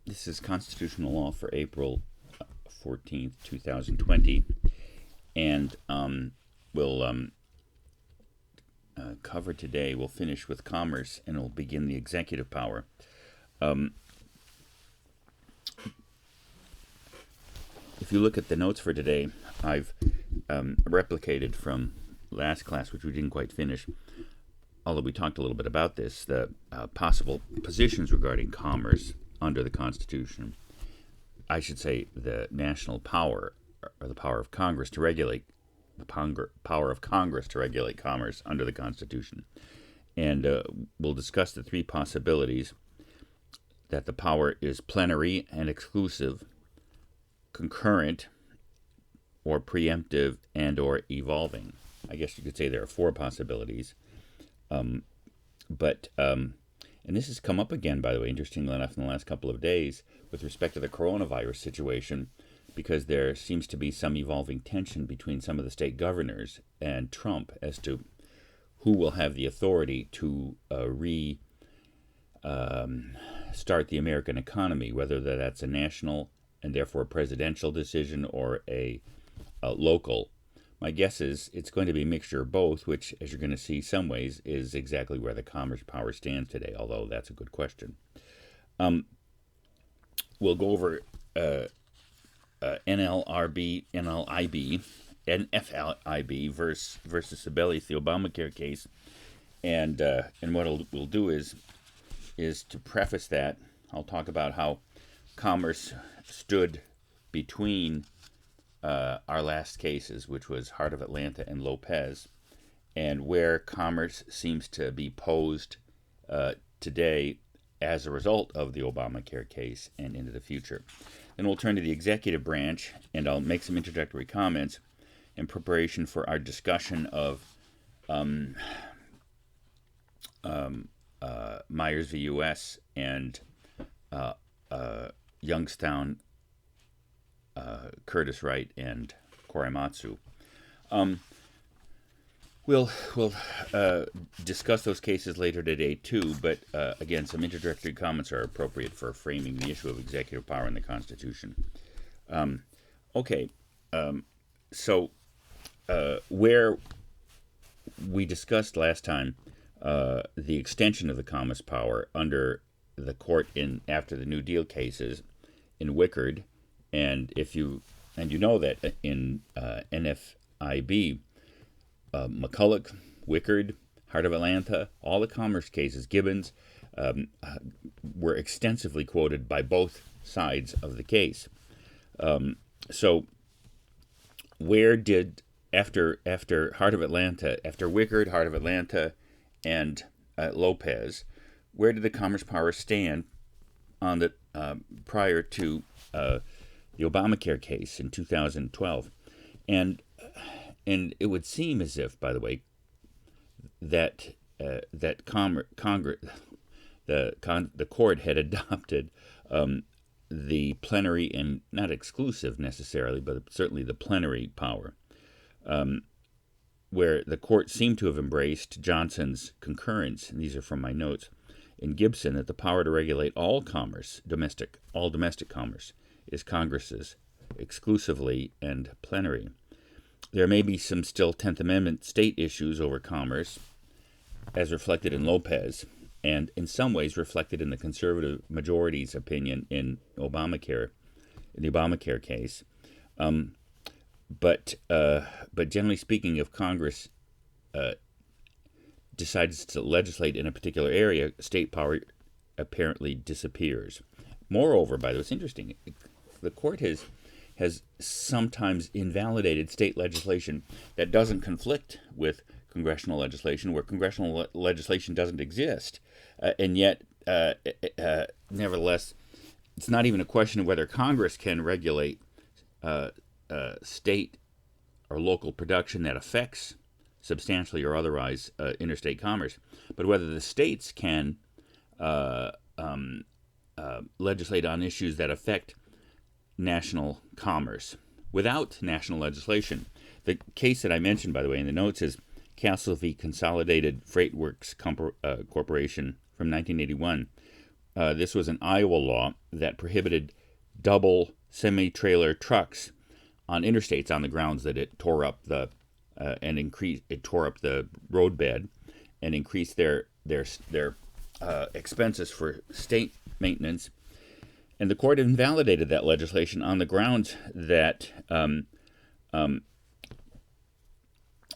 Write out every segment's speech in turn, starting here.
This is constitutional law for April 14th, 2020, and we'll cover today. We'll finish with commerce, and we'll begin the executive power. If you look at the notes for today, I've replicated from last class, which we didn't quite finish, although we talked a little bit about this, the possible positions regarding commerce under the Constitution. I should say the national power, or the power of Congress to regulate, power of Congress to regulate commerce under the Constitution. And we'll discuss the three possibilities: that the power is plenary and exclusive, concurrent, or preemptive and or evolving. I guess you could say there are four possibilities. And this has come up again, by the way, interestingly enough, in the last couple of days with respect to the coronavirus situation, because there seems to be some evolving tension between some of the state governors and Trump as to who will have the authority to start the American economy, whether that's a national and therefore a presidential decision or a local. My guess is it's going to be a mixture of both, which, as you're going to see some ways, is exactly where the commerce power stands today, although that's a good question. We'll go over NLRB, NLIB, NFLIB versus Sebelius, the Obamacare case. And what we'll do is to preface that, I'll talk about how commerce stood between our last cases, which was Heart of Atlanta and Lopez, and where commerce seems to be posed today as a result of the Obamacare case and into the future. Then we'll turn to the executive branch, and I'll make some introductory comments in preparation for our discussion of Myers v. U.S. and Youngstown, Curtis Wright, and Korematsu. We'll discuss those cases later today too, but again, some introductory comments are appropriate for framing the issue of executive power in the Constitution. So where we discussed last time the extension of the commerce power under the court after the New Deal cases in Wickard, and you know that in NFIB, McCulloch, Wickard, Heart of Atlanta, all the commerce cases, Gibbons, were extensively quoted by both sides of the case. So where did, after Heart of Atlanta, after Wickard, Heart of Atlanta, and Lopez, where did the commerce power stand on the prior to the Obamacare case in 2012? And it would seem as if, by the way, that Congress, the court had adopted the plenary, and not exclusive necessarily, but certainly the plenary power, where the court seemed to have embraced Johnson's concurrence, and these are from my notes, in Gibson, that the power to regulate all commerce, all domestic commerce, is Congress's exclusively and plenary. There may be some still 10th Amendment state issues over commerce, as reflected in Lopez, and in some ways reflected in the conservative majority's opinion in the Obamacare case. But generally speaking, if Congress decides to legislate in a particular area, state power apparently disappears. Moreover, by the way, it's interesting, the court has sometimes invalidated state legislation that doesn't conflict with congressional legislation, where congressional legislation doesn't exist. And yet, nevertheless, it's not even a question of whether Congress can regulate state or local production that affects substantially or otherwise interstate commerce, but whether the states can legislate on issues that affect national commerce without national legislation. The case that I mentioned, by the way, in the notes is Castle v. Consolidated Freight Works Corporation from 1981, this was an Iowa law that prohibited double semi-trailer trucks on interstates on the grounds that it tore up the roadbed and increased their expenses for state maintenance. And the court invalidated that legislation on the grounds that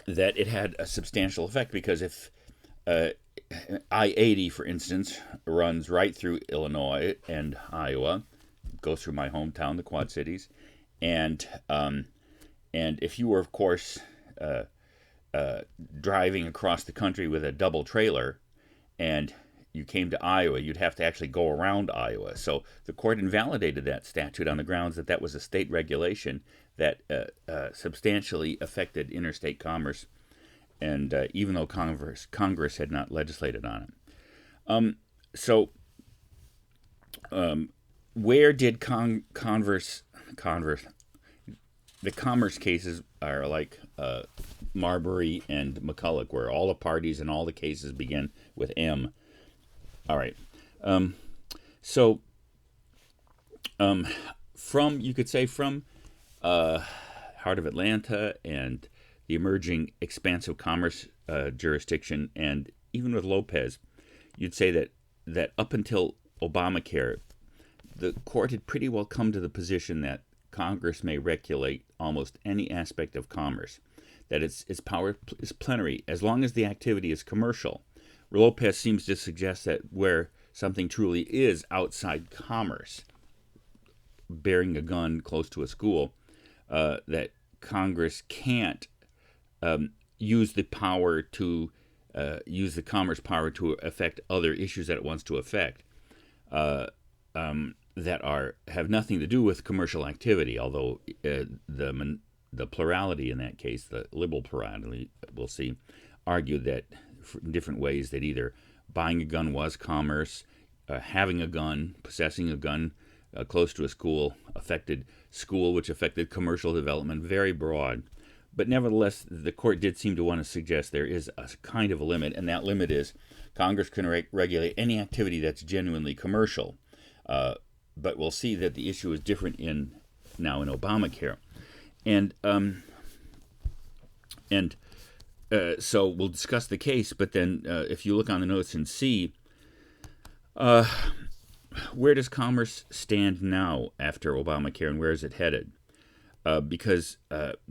that it had a substantial effect, because if I-80, for instance, runs right through Illinois and Iowa, goes through my hometown, the Quad Cities, and if you were, of course, driving across the country with a double trailer, and you came to Iowa, you'd have to actually go around Iowa. So the court invalidated that statute on the grounds that that was a state regulation that substantially affected interstate commerce, and even though Congress had not legislated on it. Where did the commerce cases are like Marbury and McCulloch, where all the parties and all the cases begin with M. All right. You could say from Heart of Atlanta and the emerging expansive commerce jurisdiction, and even with Lopez, you'd say that up until Obamacare, the court had pretty well come to the position that Congress may regulate almost any aspect of commerce, that its power is plenary as long as the activity is commercial. Lopez seems to suggest that where something truly is outside commerce, bearing a gun close to a school, that Congress can't use the power to use the commerce power to affect other issues that it wants to affect, that have nothing to do with commercial activity. Although the plurality in that case, the liberal plurality, we'll see, argued that in different ways that either buying a gun was commerce, having a gun, possessing a gun close to a school affected school, which affected commercial development, very broad. But nevertheless, the court did seem to want to suggest there is a kind of a limit, and that limit is Congress can regulate any activity that's genuinely commercial. But we'll see that the issue is different now in Obamacare. So we'll discuss the case, but then if you look on the notes and see, where does commerce stand now after Obamacare, and where is it headed? Because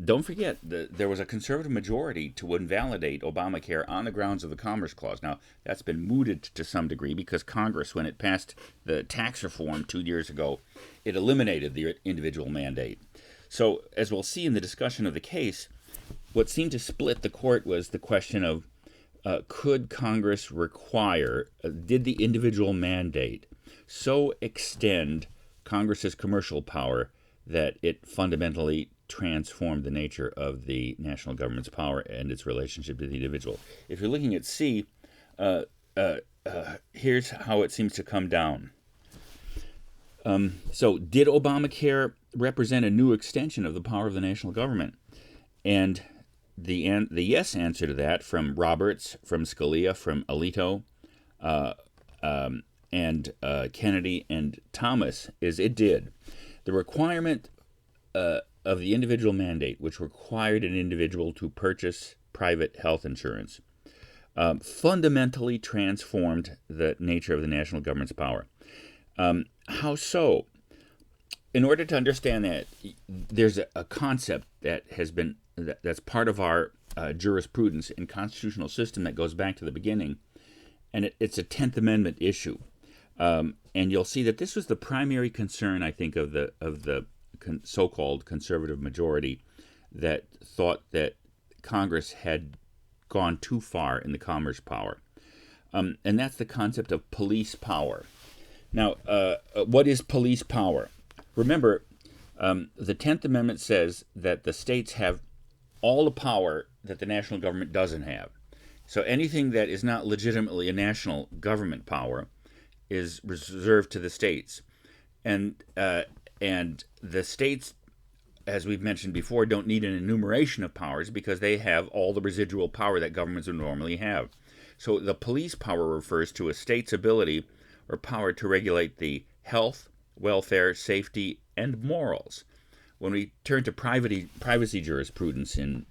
don't forget, there was a conservative majority to invalidate Obamacare on the grounds of the Commerce Clause. Now, that's been mooted to some degree because Congress, when it passed the tax reform 2 years ago, it eliminated the individual mandate. So, as we'll see in the discussion of the case, what seemed to split the court was the question of could Congress require, did the individual mandate so extend Congress's commercial power that it fundamentally transformed the nature of the national government's power and its relationship to the individual. If you're looking at C, here's how it seems to come down. So did Obamacare represent a new extension of the power of the national government? And the yes answer to that, from Roberts, from Scalia, from Alito, and Kennedy and Thomas, is it did. The requirement of the individual mandate, which required an individual to purchase private health insurance, fundamentally transformed the nature of the national government's power. How so? In order to understand that, there's a concept that has been that's part of our jurisprudence and constitutional system that goes back to the beginning, and it's a 10th Amendment issue. And you'll see that this was the primary concern, I think, of the so-called conservative majority that thought that Congress had gone too far in the commerce power. And that's the concept of police power. Now, what is police power? Remember, the 10th Amendment says that the states have all the power that the national government doesn't have. So anything that is not legitimately a national government power is reserved to the states. And the states, as we've mentioned before, don't need an enumeration of powers because they have all the residual power that governments would normally have. So the police power refers to a state's ability or power to regulate the health, welfare, safety, and morals. When we turn to privacy jurisprudence in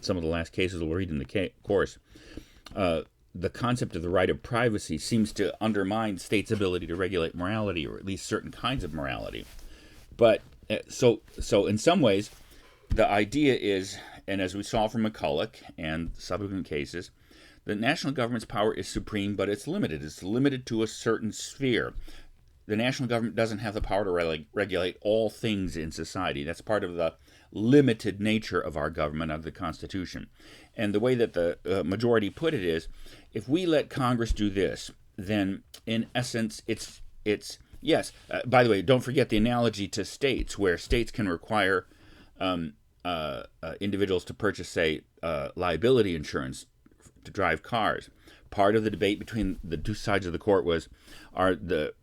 some of the last cases we'll read in the course, the concept of the right of privacy seems to undermine states' ability to regulate morality, or at least certain kinds of morality. But so in some ways, the idea is, and as we saw from McCulloch and subsequent cases, the national government's power is supreme, but it's limited. It's limited to a certain sphere. The national government doesn't have the power to regulate all things in society. That's part of the limited nature of our government under the Constitution. And the way that the majority put it is, if we let Congress do this, then in essence, it's yes. By the way, don't forget the analogy to states, where states can require individuals to purchase, say, liability insurance to drive cars. Part of the debate between the two sides of the court was, are the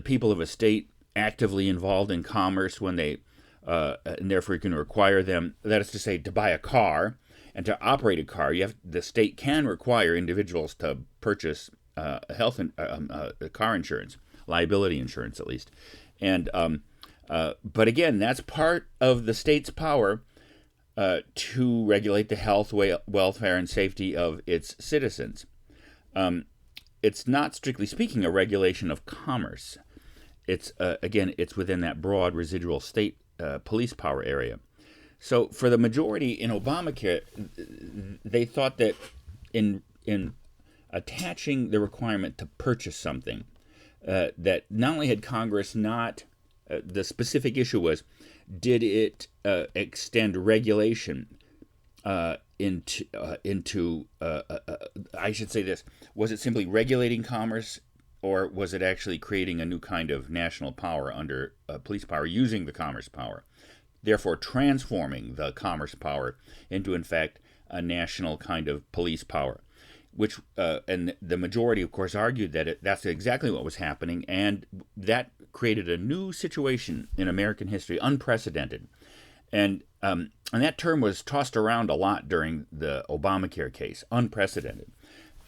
people of a state actively involved in commerce when they, and therefore you can require them, that is to say, to buy a car and to operate a car. The state can require individuals to purchase car insurance, liability insurance at least, and but again, that's part of the state's power to regulate the health, welfare, and safety of its citizens. It's not, strictly speaking, a regulation of commerce. It's again, it's within that broad residual state police power area. So for the majority in Obamacare, they thought that in attaching the requirement to purchase something, that not only had Congress not, the specific issue was, did it extend regulation into I should say this, was it simply regulating commerce, or was it actually creating a new kind of national power under police power using the commerce power, therefore transforming the commerce power into, in fact, a national kind of police power, which and the majority, of course, argued that that's exactly what was happening, and that created a new situation in American history, unprecedented. And that term was tossed around a lot during the Obamacare case, unprecedented.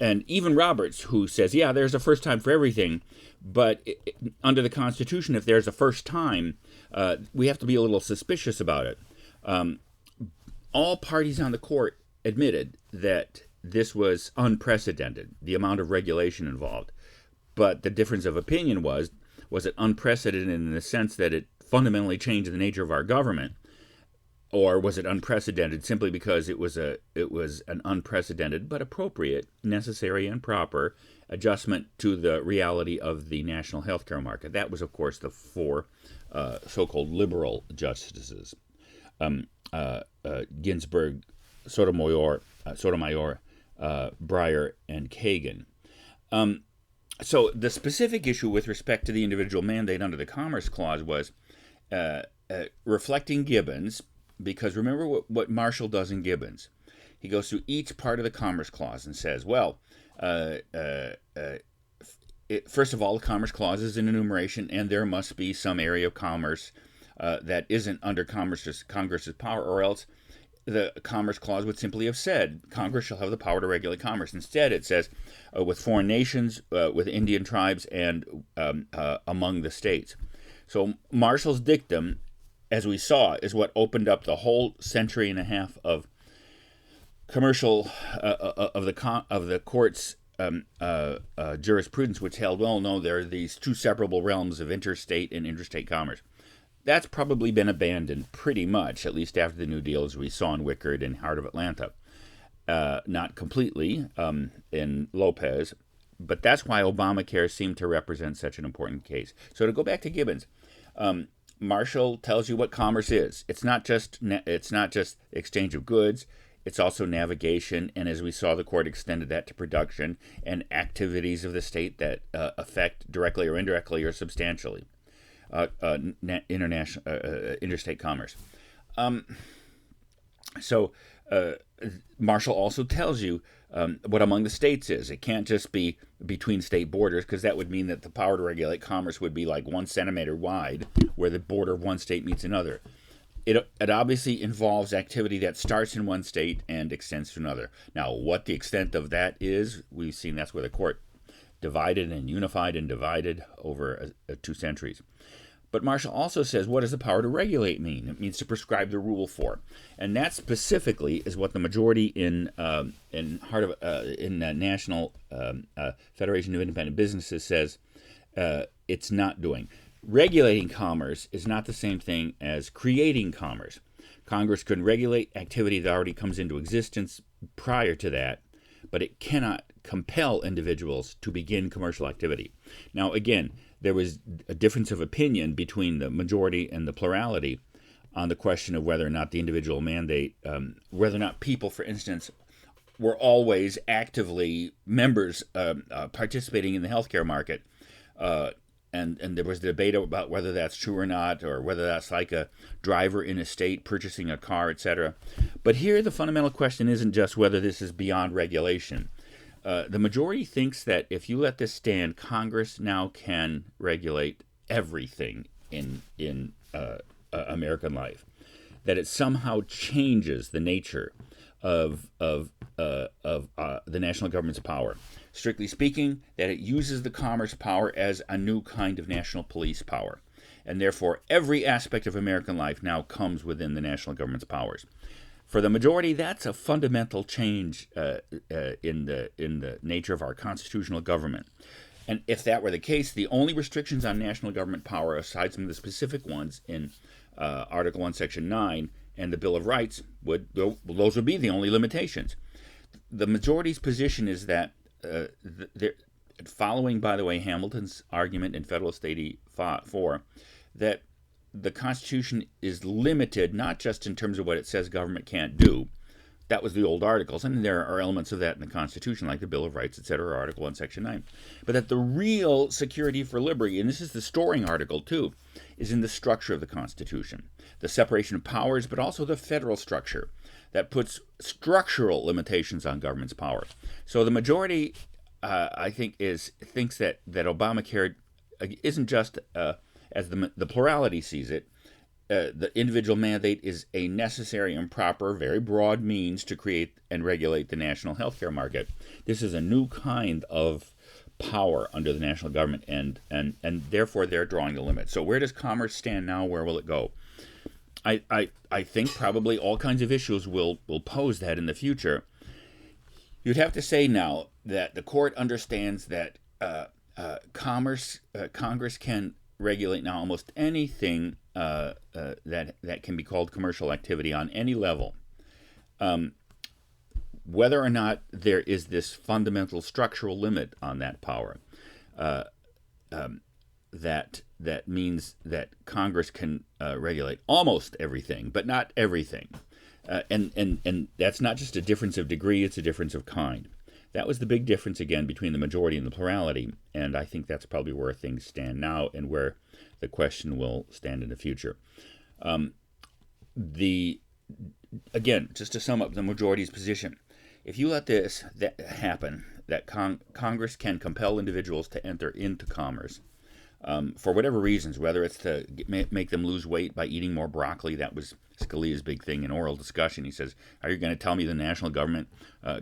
And even Roberts, who says, yeah, there's a first time for everything, but under the Constitution, if there's a first time, we have to be a little suspicious about it. All parties on the court admitted that this was unprecedented, the amount of regulation involved. But the difference of opinion was it unprecedented in the sense that it fundamentally changed the nature of our government, or was it unprecedented simply because it was an unprecedented but appropriate, necessary, and proper adjustment to the reality of the national healthcare market? That was, of course, the four so-called liberal justices: Ginsburg, Sotomayor, Breyer, and Kagan. So the specific issue with respect to the individual mandate under the Commerce Clause was reflecting Gibbons, because remember what Marshall does in Gibbons. He goes through each part of the Commerce Clause and says, well, first of all, the Commerce Clause is an enumeration, and there must be some area of commerce that isn't under Congress's power, or else the Commerce Clause would simply have said Congress shall have the power to regulate commerce. Instead, it says with foreign nations, with Indian tribes, and among the states. So Marshall's dictum, as we saw, is what opened up the whole century and a half of commercial of the court's jurisprudence, which held, well, no, there are these two separable realms of interstate and interstate commerce. That's probably been abandoned pretty much, at least after the New Deal, as we saw in Wickard and Heart of Atlanta. Not completely in Lopez, but that's why Obamacare seemed to represent such an important case. So to go back to Gibbons, Marshall tells you what commerce is. It's not just exchange of goods. It's also navigation, and as we saw, the court extended that to production and activities of the state that affect directly or indirectly or substantially interstate commerce. So Marshall also tells you what among the states is. It can't just be between state borders, because that would mean that the power to regulate commerce would be like 1 centimeter wide, where the border of one state meets another. It obviously involves activity that starts in one state and extends to another. Now, what the extent of that is, we've seen that's where the court divided and unified and divided over 2 centuries. But Marshall also says, what does the power to regulate mean? It means to prescribe the rule for, and that specifically is what the majority in National Federation of Independent Businesses says it's not doing. Regulating commerce is not the same thing as creating commerce. Congress can regulate activity that already comes into existence prior to that, but it cannot compel individuals to begin commercial activity. Now, again, there was a difference of opinion between the majority and the plurality on the question of whether or not the individual mandate, whether or not people, for instance, were always actively members participating in the healthcare market. And there was debate about whether that's true or not, or whether that's like a driver in a state purchasing a car, etc. But here the fundamental question isn't just whether this is beyond regulation. The majority thinks that if you let this stand, Congress now can regulate everything in American life. That it somehow changes the nature of the national government's power. Strictly speaking, that it uses the commerce power as a new kind of national police power. And therefore, every aspect of American life now comes within the national government's powers. For the majority, that's a fundamental change in the nature of our constitutional government. And if that were the case, the only restrictions on national government power, aside from the specific ones in Article 1, Section 9 and the Bill of Rights, those would be the only limitations. The majority's position is that, following, by the way, Hamilton's argument in Federalist 84, that the Constitution is limited not just in terms of what it says government can't do. That was the old articles, and there are elements of that in the Constitution, like the Bill of Rights, etc., Article 1, Section 9. But that the real security for liberty, and this is the storing article too, is in the structure of the Constitution. The separation of powers, but also the federal structure that puts structural limitations on government's power. So the majority, I think, thinks that Obamacare isn't just, as the plurality sees it, the individual mandate is a necessary and proper, very broad means to create and regulate the national healthcare market. This is a new kind of power under the national government, and therefore they're drawing the limit. So where does commerce stand now? Where will it go? I think probably all kinds of issues will pose that in the future. You'd have to say now that the court understands that Congress can regulate now almost anything that can be called commercial activity on any level. Whether or not there is this fundamental structural limit on that power, that means that Congress can regulate almost everything, but not everything. And that's not just a difference of degree, it's a difference of kind. That was the big difference, again, between the majority and the plurality, and I think that's probably where things stand now and where the question will stand in the future. Again, just to sum up the majority's position, if you let this happen, that Congress can compel individuals to enter into commerce, for whatever reasons, whether it's to make them lose weight by eating more broccoli. That was Scalia's big thing in oral discussion. He says, are you going to tell me the national government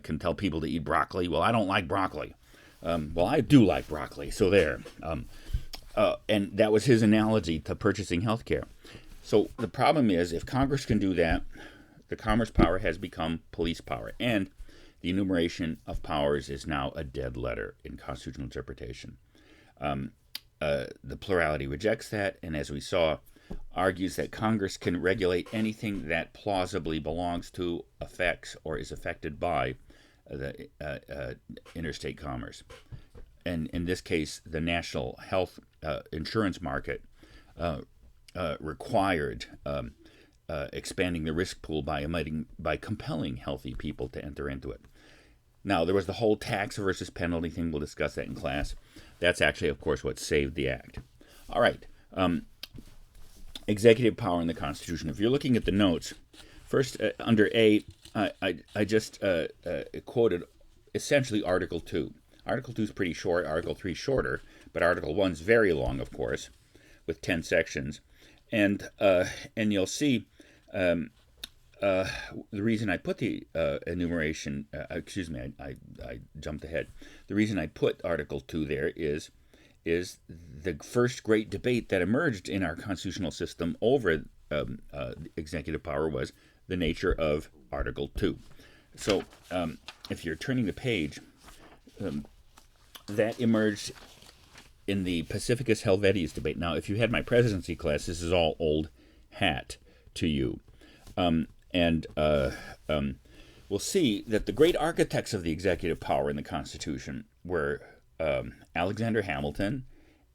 can tell people to eat broccoli? Well, I don't like broccoli. Well, I do like broccoli, so there. And that was his analogy to purchasing health care. So the problem is, if Congress can do that, the commerce power has become police power. And the enumeration of powers is now a dead letter in constitutional interpretation. The plurality rejects that, and as we saw, argues that Congress can regulate anything that plausibly belongs to, affects, or is affected by the interstate commerce. And in this case, the national health insurance market required expanding the risk pool by compelling healthy people to enter into it. Now, there was the whole tax versus penalty thing. We'll discuss that in class. That's actually, of course, what saved the act. All right. Executive power in the Constitution. If you're looking at the notes, first, under A, I just quoted essentially Article 2. Article 2 is pretty short. Article 3 is shorter. But Article 1 is very long, of course, with 10 sections. And you'll see the reason I put the enumeration, I jumped ahead. The reason I put Article 2 there is the first great debate that emerged in our constitutional system over executive power was the nature of Article 2. So if you're turning the page, that emerged in the Pacificus Helvetius debate. Now, if you had my presidency class, this is all old hat to you. We'll see that the great architects of the executive power in the Constitution were Alexander Hamilton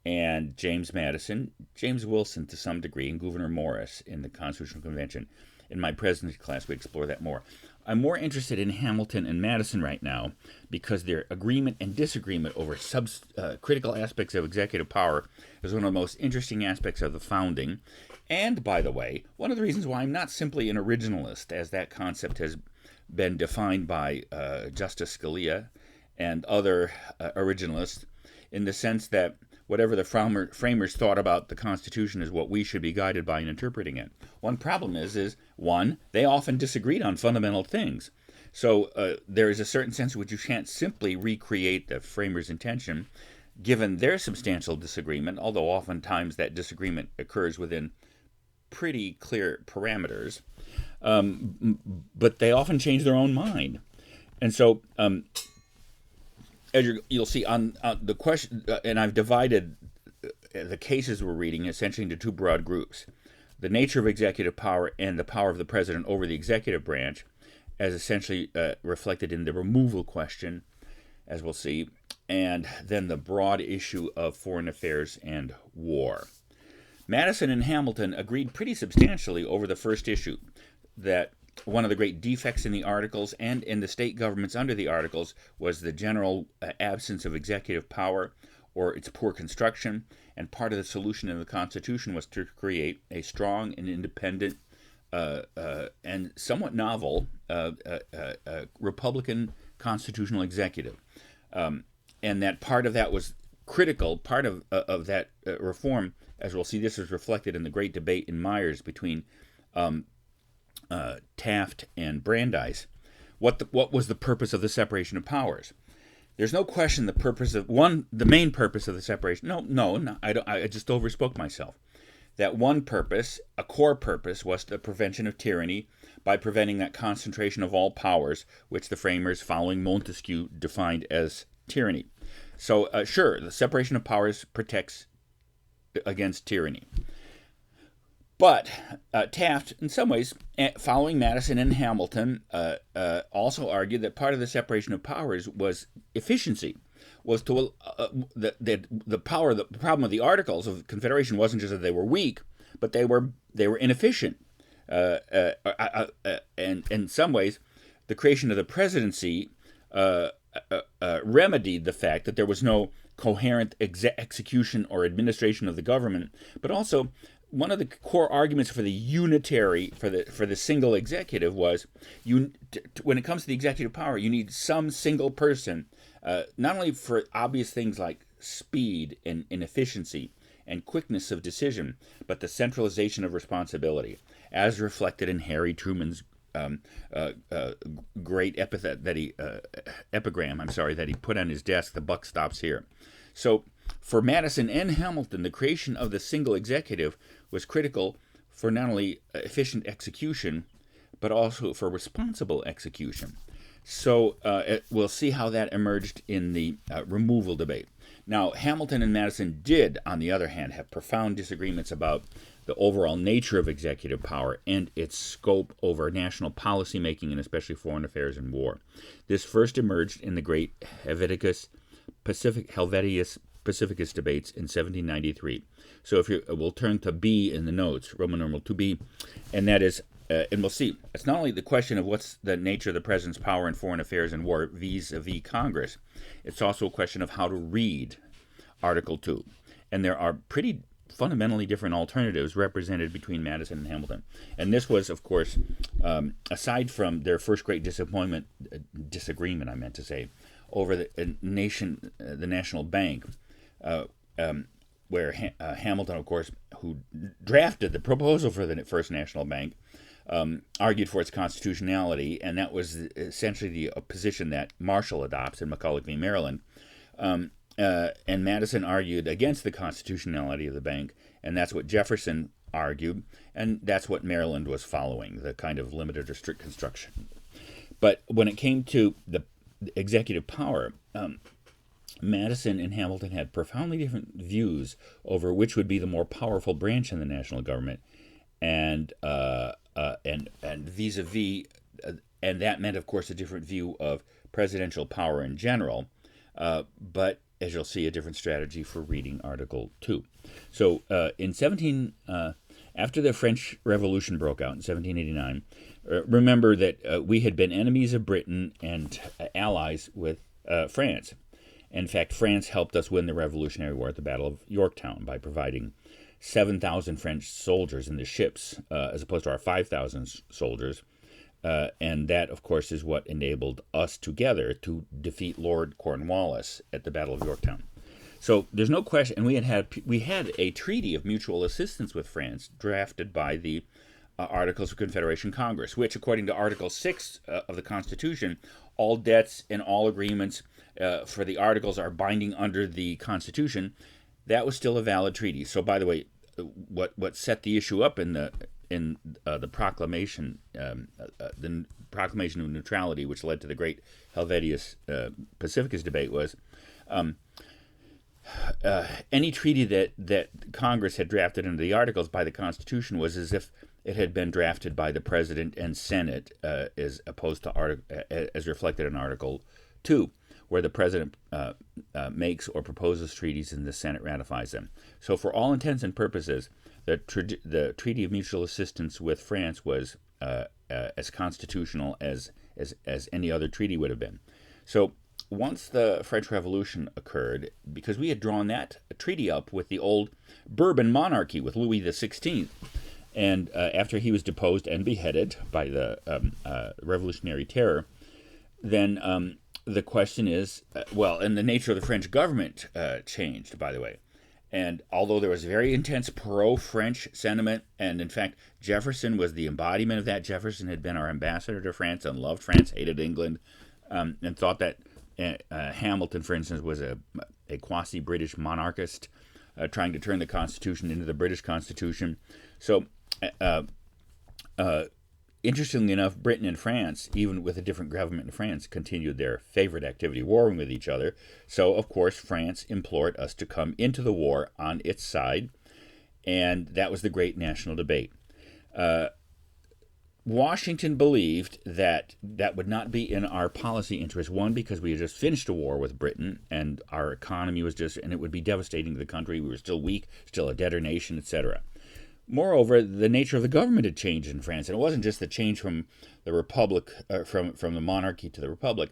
and James Madison, James Wilson to some degree, and Gouverneur Morris in the Constitutional Convention. In my presidency class, we explore that more. I'm more interested in Hamilton and Madison right now because their agreement and disagreement over critical aspects of executive power is one of the most interesting aspects of the founding. And, by the way, one of the reasons why I'm not simply an originalist, as that concept has been defined by Justice Scalia and other originalists, in the sense that whatever the framers thought about the Constitution is what we should be guided by in interpreting it. One problem is one, they often disagreed on fundamental things. So there is a certain sense in which you can't simply recreate the framers' intention, given their substantial disagreement, although oftentimes that disagreement occurs within pretty clear parameters. But they often change their own mind. And so as you'll see on the question, and I've divided the cases we're reading essentially into two broad groups: the nature of executive power and the power of the president over the executive branch, as essentially reflected in the removal question, as we'll see, and then the broad issue of foreign affairs and war. Madison and Hamilton agreed pretty substantially over the first issue, that one of the great defects in the Articles and in the state governments under the Articles was the general absence of executive power or its poor construction, and part of the solution in the Constitution was to create a strong and independent and somewhat novel Republican constitutional executive. And that part of that was critical, part of that reform, as we'll see, this is reflected in the great debate in Myers between Taft and Brandeis. What was the purpose of the separation of powers? There's no question the main purpose of the separation. No, I just overspoke myself. That one purpose, a core purpose, was the prevention of tyranny by preventing that concentration of all powers, which the framers, following Montesquieu, defined as tyranny. So, sure, the separation of powers protects against tyranny. But Taft, in some ways, following Madison and Hamilton, also argued that part of the separation of powers was efficiency, was to the problem of the Articles of Confederation wasn't just that they were weak, but they were inefficient. And in some ways, the creation of the presidency remedied the fact that there was no coherent execution or administration of the government, but also one of the core arguments for the unitary, for the single executive was, when it comes to the executive power, you need some single person, not only for obvious things like speed and efficiency and quickness of decision, but the centralization of responsibility, as reflected in Harry Truman's great epigram that he put on his desk. The buck stops here. So for Madison and Hamilton, the creation of the single executive was critical for not only efficient execution, but also for responsible execution. So we'll see how that emerged in the removal debate. Now, Hamilton and Madison did, on the other hand, have profound disagreements about the overall nature of executive power and its scope over national policy making, and especially foreign affairs and war. This first emerged in the great Helvetius Pacificus debates in 1793. So we'll turn to B in the notes, Roman numeral 2B, and that is, and we'll see, it's not only the question of what's the nature of the president's power in foreign affairs and war vis-a-vis Congress, it's also a question of how to read Article 2. And there are pretty fundamentally different alternatives represented between Madison and Hamilton. And this was, of course, aside from their first great disagreement, over the National Bank, where Hamilton, of course, who drafted the proposal for the First National Bank, argued for its constitutionality, and that was essentially the position that Marshall adopts in McCulloch v. Maryland. And Madison argued against the constitutionality of the bank, and that's what Jefferson argued, and that's what Maryland was following, the kind of limited or strict construction. But when it came to the executive power, Madison and Hamilton had profoundly different views over which would be the more powerful branch in the national government, and vis-a-vis, and that meant, of course, a different view of presidential power in general, but as you'll see, a different strategy for reading Article 2. So after the French Revolution broke out in 1789, remember that we had been enemies of Britain and allies with France. In fact, France helped us win the Revolutionary War at the Battle of Yorktown by providing 7,000 French soldiers in the ships, as opposed to our 5,000 soldiers. And that, of course, is what enabled us together to defeat Lord Cornwallis at the Battle of Yorktown. So there's no question, and we had a treaty of mutual assistance with France drafted by the Articles of Confederation Congress, which, according to Article 6 of the Constitution, all debts and all agreements for the Articles are binding under the Constitution. That was still a valid treaty. So, by the way, what set the issue up in the proclamation, the Proclamation of Neutrality, which led to the great Helvetius Pacificus debate, was any treaty that Congress had drafted into the Articles by the Constitution was as if it had been drafted by the President and Senate, as opposed to as reflected in Article 2, where the President makes or proposes treaties and the Senate ratifies them. So for all intents and purposes, the Treaty of Mutual Assistance with France was as constitutional as any other treaty would have been. So once the French Revolution occurred, because we had drawn that treaty up with the old Bourbon monarchy with Louis XVI, and after he was deposed and beheaded by the Revolutionary Terror, then the question is, and the nature of the French government changed, by the way. And although there was very intense pro-French sentiment, and in fact, Jefferson was the embodiment of that. Jefferson had been our ambassador to France and loved France, hated England, and thought that Hamilton, for instance, was a quasi-British monarchist trying to turn the Constitution into the British Constitution. So, interestingly enough, Britain and France, even with a different government in France, continued their favorite activity, warring with each other. So, of course, France implored us to come into the war on its side, and that was the great national debate. Washington believed that that would not be in our policy interest, one, because we had just finished a war with Britain, and our economy was and it would be devastating to the country. We were still weak, still a debtor nation, etc. Moreover, the nature of the government had changed in France, and it wasn't just the change from the republic, from the monarchy to the republic.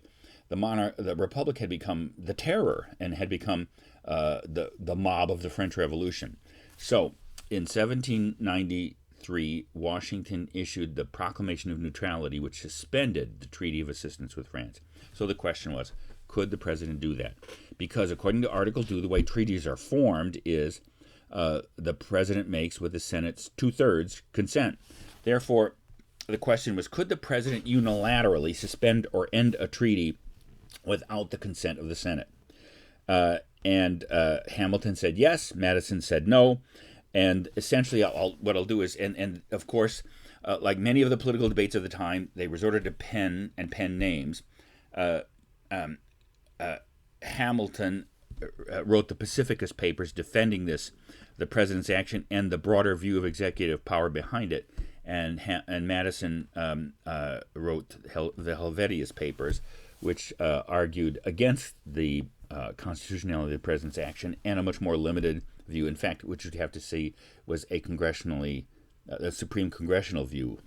The republic had become the terror and had become the mob of the French Revolution. So, in 1793, Washington issued the Proclamation of Neutrality, which suspended the Treaty of Assistance with France. So the question was, could the president do that? Because according to Article 2, the way treaties are formed is the president makes with the Senate's 2/3 consent. Therefore, the question was, could the president unilaterally suspend or end a treaty without the consent of the Senate? And Hamilton said yes, Madison said no, and essentially what I'll do is, and of course, like many of the political debates of the time, they resorted to pen names. Hamilton wrote the Pacificus Papers defending the president's action and the broader view of executive power behind it, and Madison wrote the Helvetius Papers, which argued against the constitutionality of the president's action and a much more limited view, in fact, which you'd have to see was a supreme congressional view.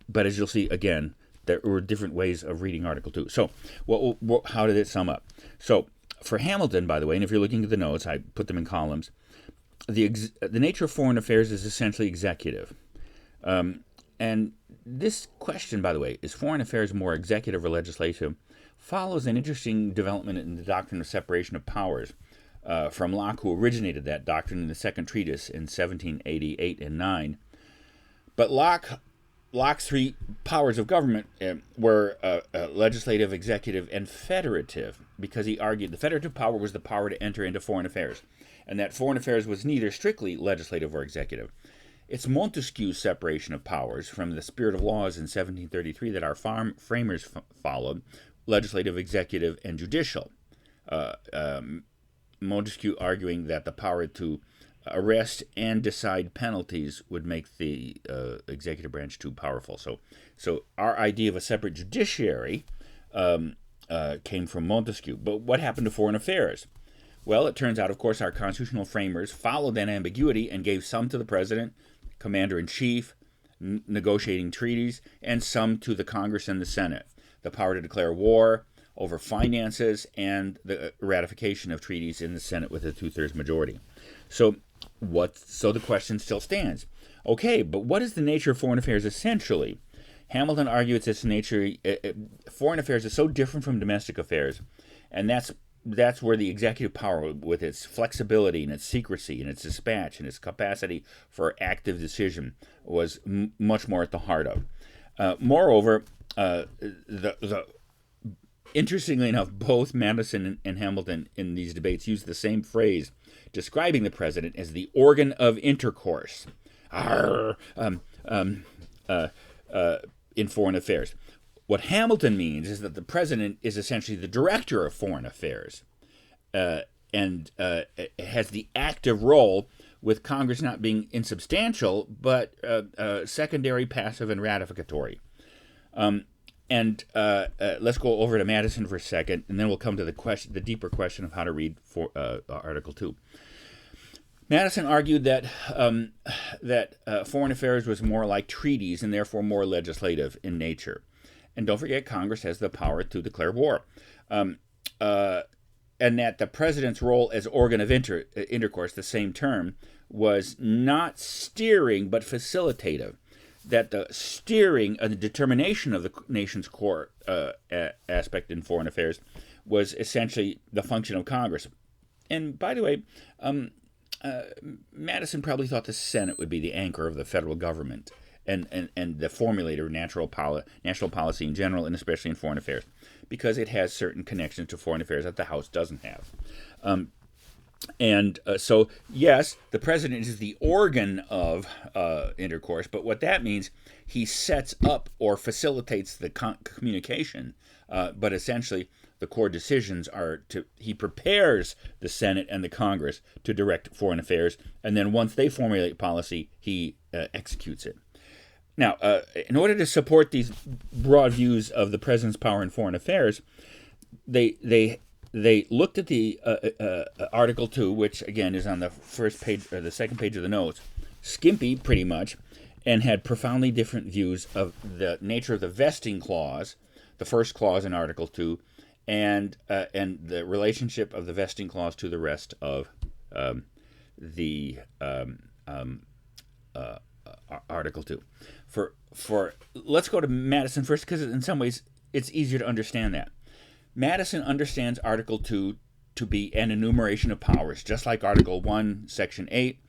But as you'll see, again, there were different ways of reading Article 2. So how did it sum up? So for Hamilton, by the way, and if you're looking at the notes, I put them in columns, the nature of foreign affairs is essentially executive. And this question, by the way, is foreign affairs more executive or legislative, follows an interesting development in the doctrine of separation of powers from Locke, who originated that doctrine in the Second Treatise in 1788 and 9. But Locke Locke's three powers of government were legislative, executive, and federative, because he argued the federative power was the power to enter into foreign affairs, and that foreign affairs was neither strictly legislative or executive. It's Montesquieu's separation of powers from the spirit of laws in 1733 that our framers followed, legislative, executive, and judicial. Montesquieu arguing that the power to arrest and decide penalties would make the executive branch too powerful. So our idea of a separate judiciary came from Montesquieu. But what happened to foreign affairs? Well, it turns out, of course, our constitutional framers followed that ambiguity and gave some to the president, commander-in-chief, negotiating treaties, and some to the Congress and the Senate, the power to declare war over finances and the ratification of treaties in the Senate with a 2/3 majority. So the question still stands. Okay, but what is the nature of foreign affairs essentially? Hamilton argued its nature. Foreign affairs is so different from domestic affairs, and that's where the executive power, with its flexibility and its secrecy and its dispatch and its capacity for active decision, was much more at the heart of. Moreover, interestingly enough, both Madison and Hamilton in these debates used the same phrase, describing the president as the organ of intercourse in foreign affairs. What Hamilton means is that the president is essentially the director of foreign affairs and has the active role, with Congress not being insubstantial, but secondary, passive, and ratificatory. Let's go over to Madison for a second, and then we'll come to the deeper question of how to read Article 2. Madison argued that foreign affairs was more like treaties and therefore more legislative in nature. And don't forget, Congress has the power to declare war. And that the president's role as organ of intercourse, the same term, was not steering but facilitative. That the steering and the determination of the nation's core aspect in foreign affairs was essentially the function of Congress. And by the way, Madison probably thought the Senate would be the anchor of the federal government and the formulator of national policy in general, and especially in foreign affairs, because it has certain connections to foreign affairs that the House doesn't have. So, yes, the president is the organ of intercourse, but what that means, he sets up or facilitates the communication, but essentially the core decisions he prepares the Senate and the Congress to direct foreign affairs, and then once they formulate policy, he executes it. Now, in order to support these broad views of the president's power in foreign affairs, they looked at the Article 2, which again is on the first page or the second page of the notes, skimpy pretty much, and had profoundly different views of the nature of the vesting clause, the first clause in Article 2, and the relationship of the vesting clause to the rest of Article 2. Let's go to Madison first, because in some ways it's easier to understand that. Madison understands Article 2 to be an enumeration of powers, just like Article 1, Section 8,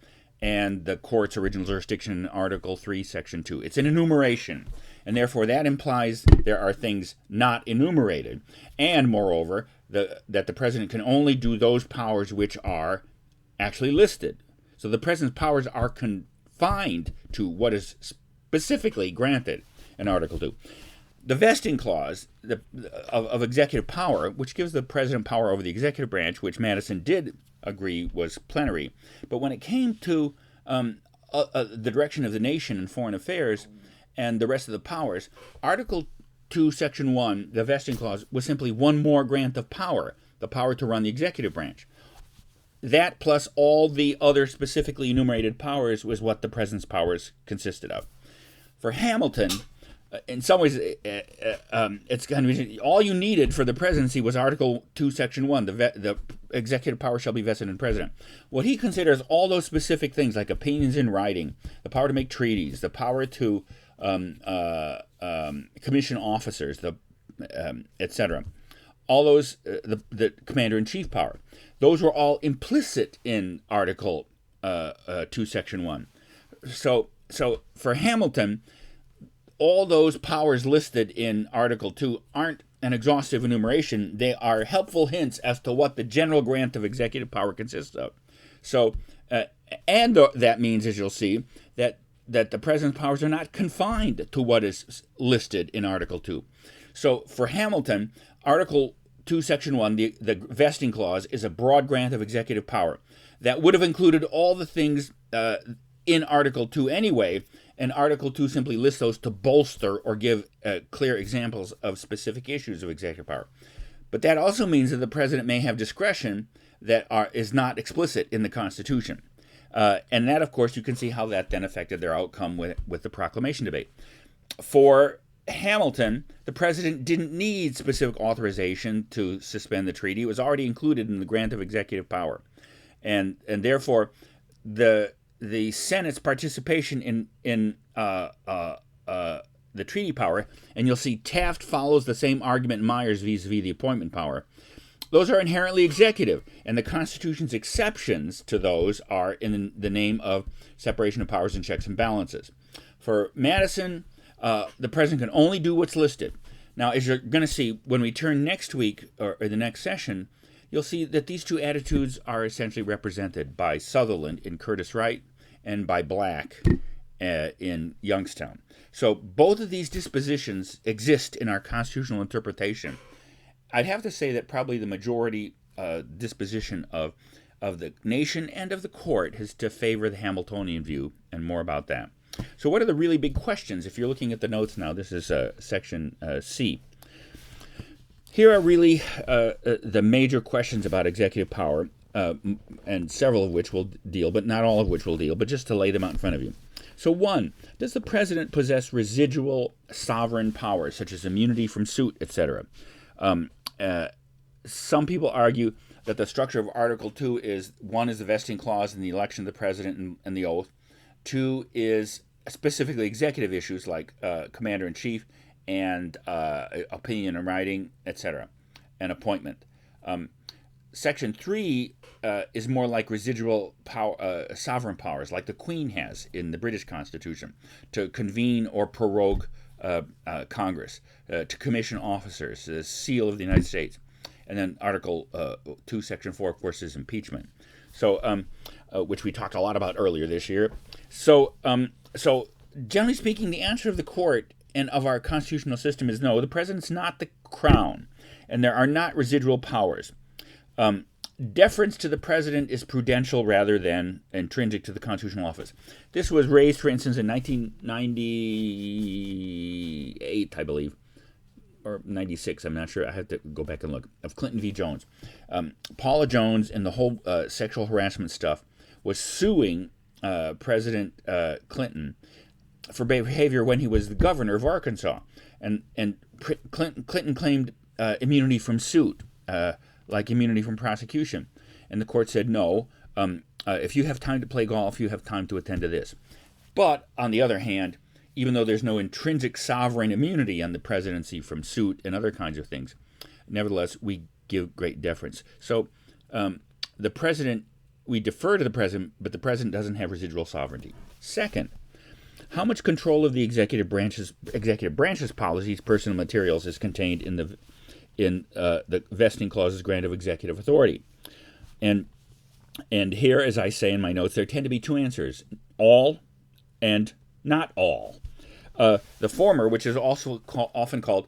and the court's original jurisdiction in Article 3, Section 2. It's an enumeration, and therefore that implies there are things not enumerated, and moreover, that the president can only do those powers which are actually listed. So the president's powers are confined to what is specifically granted in Article 2. The vesting clause of executive power, which gives the president power over the executive branch, which Madison did agree was plenary, but when it came to the direction of the nation in foreign affairs and the rest of the powers, Article 2, Section 1, the vesting clause, was simply one more grant of power, the power to run the executive branch. That plus all the other specifically enumerated powers was what the president's powers consisted of. For Hamilton, in some ways, it's kind of all you needed for the presidency was Article 2, Section 1, the executive power shall be vested in the president. What he considers all those specific things, like opinions in writing, the power to make treaties, the power to commission officers, etc., all those, the commander-in-chief power, those were all implicit in Article 2, Section 1. So for Hamilton, all those powers listed in Article 2 aren't an exhaustive enumeration. They are helpful hints as to what the general grant of executive power consists of. So, that means, as you'll see, that the president's powers are not confined to what is listed in Article 2. So, for Hamilton, Article 2, Section 1, the vesting clause, is a broad grant of executive power that would have included all the things in Article 2 anyway, and Article 2 simply lists those to bolster or give clear examples of specific issues of executive power. But that also means that the president may have discretion that is not explicit in the Constitution. And that, of course, you can see how that then affected their outcome with the proclamation debate. For Hamilton, the president didn't need specific authorization to suspend the treaty. It was already included in the grant of executive power. And therefore, the Senate's participation in the treaty power, and you'll see Taft follows the same argument in Myers vis-a-vis the appointment power. Those are inherently executive, and the Constitution's exceptions to those are in the name of separation of powers and checks and balances. For Madison, the president can only do what's listed. Now, as you're going to see, when we turn next week, or the next session, you'll see that these two attitudes are essentially represented by Sutherland in Curtis Wright and by Black in Youngstown. So both of these dispositions exist in our constitutional interpretation. I'd have to say that probably the majority disposition of the nation and of the court is to favor the Hamiltonian view, and more about that. So what are the really big questions? If you're looking at the notes now, this is section C. Here are really the major questions about executive power, and several of which will deal, but not all of which will deal, but just to lay them out in front of you. So 1, does the president possess residual sovereign powers, such as immunity from suit, etc.? Some people argue that the structure of Article 2 is, 1 is the vesting clause in the election of the president and the oath. 2 is specifically executive issues like commander-in-chief and opinion in writing, etc., and appointment. Section 3 is more like residual power, sovereign powers, like the Queen has in the British Constitution, to convene or prorogue Congress, to commission officers, the seal of the United States. And then Article 2, Section 4, of course, is impeachment. So, which we talked a lot about earlier this year. So generally speaking, the answer of the court and of our constitutional system is no. The president's not the crown, and there are not residual powers. Deference to the president is prudential rather than intrinsic to the constitutional office. This was raised, for instance, in 1998, I believe, or 96, I'm not sure, I have to go back and look, of Clinton v. Jones. Paula Jones and the whole sexual harassment stuff was suing President Clinton for behavior when he was the governor of Arkansas. And Clinton claimed immunity from suit, like immunity from prosecution. And the court said, no, if you have time to play golf, you have time to attend to this. But, on the other hand, even though there's no intrinsic sovereign immunity on the presidency from suit and other kinds of things, nevertheless, we give great deference. So, the president, we defer to the president, but the president doesn't have residual sovereignty. Second, how much control of the executive branch's policies, personal materials, is contained in the vesting clause's grant of executive authority? And here, as I say in my notes, there tend to be two answers: all and not all. The former, which is also often called,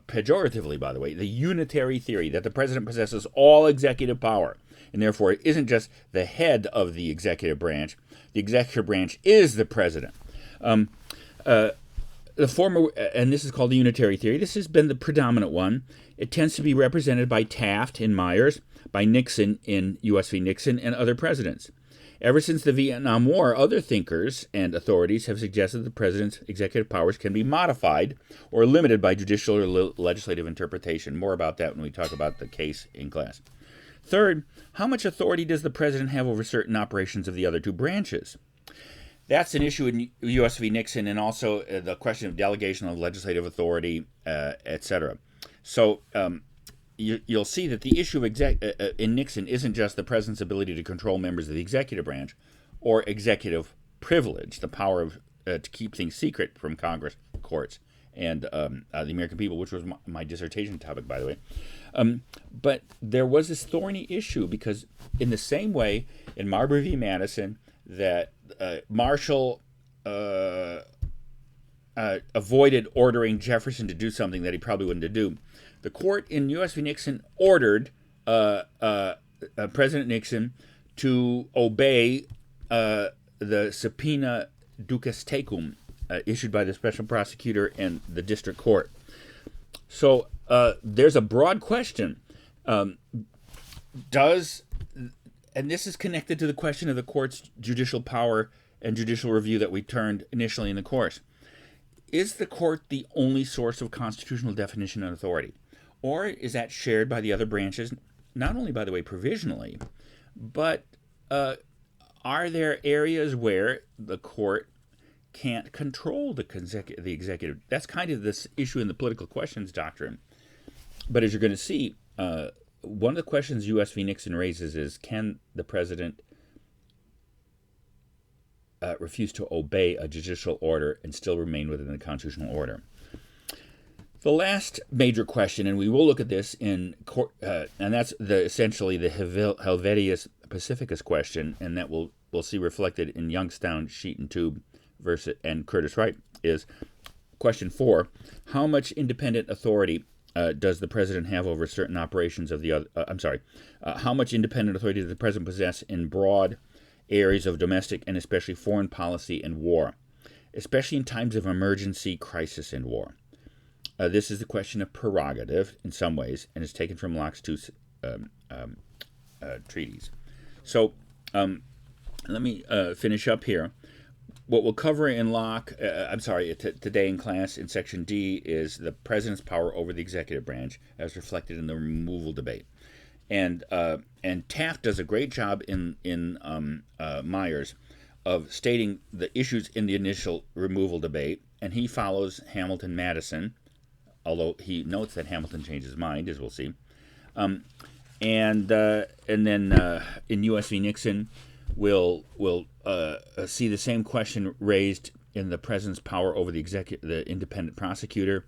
pejoratively, by the way, the Unitary Theory, that the president possesses all executive power, and therefore it isn't just the head of the executive branch. The executive branch is the president. The former, and this is called the Unitary Theory, this has been the predominant one. It tends to be represented by Taft in Myers, by Nixon in U.S. v. Nixon, and other presidents. Ever since the Vietnam War, other thinkers and authorities have suggested the president's executive powers can be modified or limited by judicial or legislative interpretation. More about that when we talk about the case in class. Third, how much authority does the president have over certain operations of the other two branches? That's an issue in U.S. v. Nixon, and also the question of delegation of legislative authority, etc. So you'll see that the issue of in Nixon isn't just the president's ability to control members of the executive branch or executive privilege, the power of to keep things secret from Congress, courts, and the American people, which was my dissertation topic, by the way. But there was this thorny issue because, in the same way, in Marbury v. Madison, that Marshall avoided ordering Jefferson to do something that he probably wouldn't do. The court in U.S. v. Nixon ordered President Nixon to obey the subpoena duces tecum issued by the special prosecutor and the district court. So there's a broad question. And this is connected to the question of the court's judicial power and judicial review that we turned initially in the course. Is the court the only source of constitutional definition and authority? Or is that shared by the other branches, not only, by the way, provisionally, but are there areas where the court can't control the executive? That's kind of this issue in the political questions doctrine. But as you're going to see, one of the questions U.S. v. Nixon raises is, can the president refuse to obey a judicial order and still remain within the constitutional order? The last major question, and we will look at this in court, and that's essentially the Helvetius Pacificus question, and that we'll see reflected in Youngstown, Sheet and Tube, and Curtis Wright, is question 4: how much independent authority does the president have over certain operations of the other? How much independent authority does the president possess in broad areas of domestic and especially foreign policy and war, especially in times of emergency, crisis, and war? This is the question of prerogative in some ways, and is taken from Locke's two treaties. So let me finish up here. What we'll cover in Locke, today in class in Section D, is the president's power over the executive branch, as reflected in the removal debate. And Taft does a great job in Myers of stating the issues in the initial removal debate, and he follows Hamilton-Madison, although he notes that Hamilton changed his mind, as we'll see. And then in U.S. v. Nixon, we'll see the same question raised in the president's power over the independent prosecutor,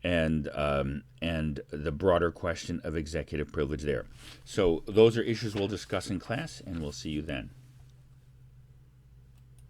and the broader question of executive privilege there. So those are issues we'll discuss in class, and we'll see you then.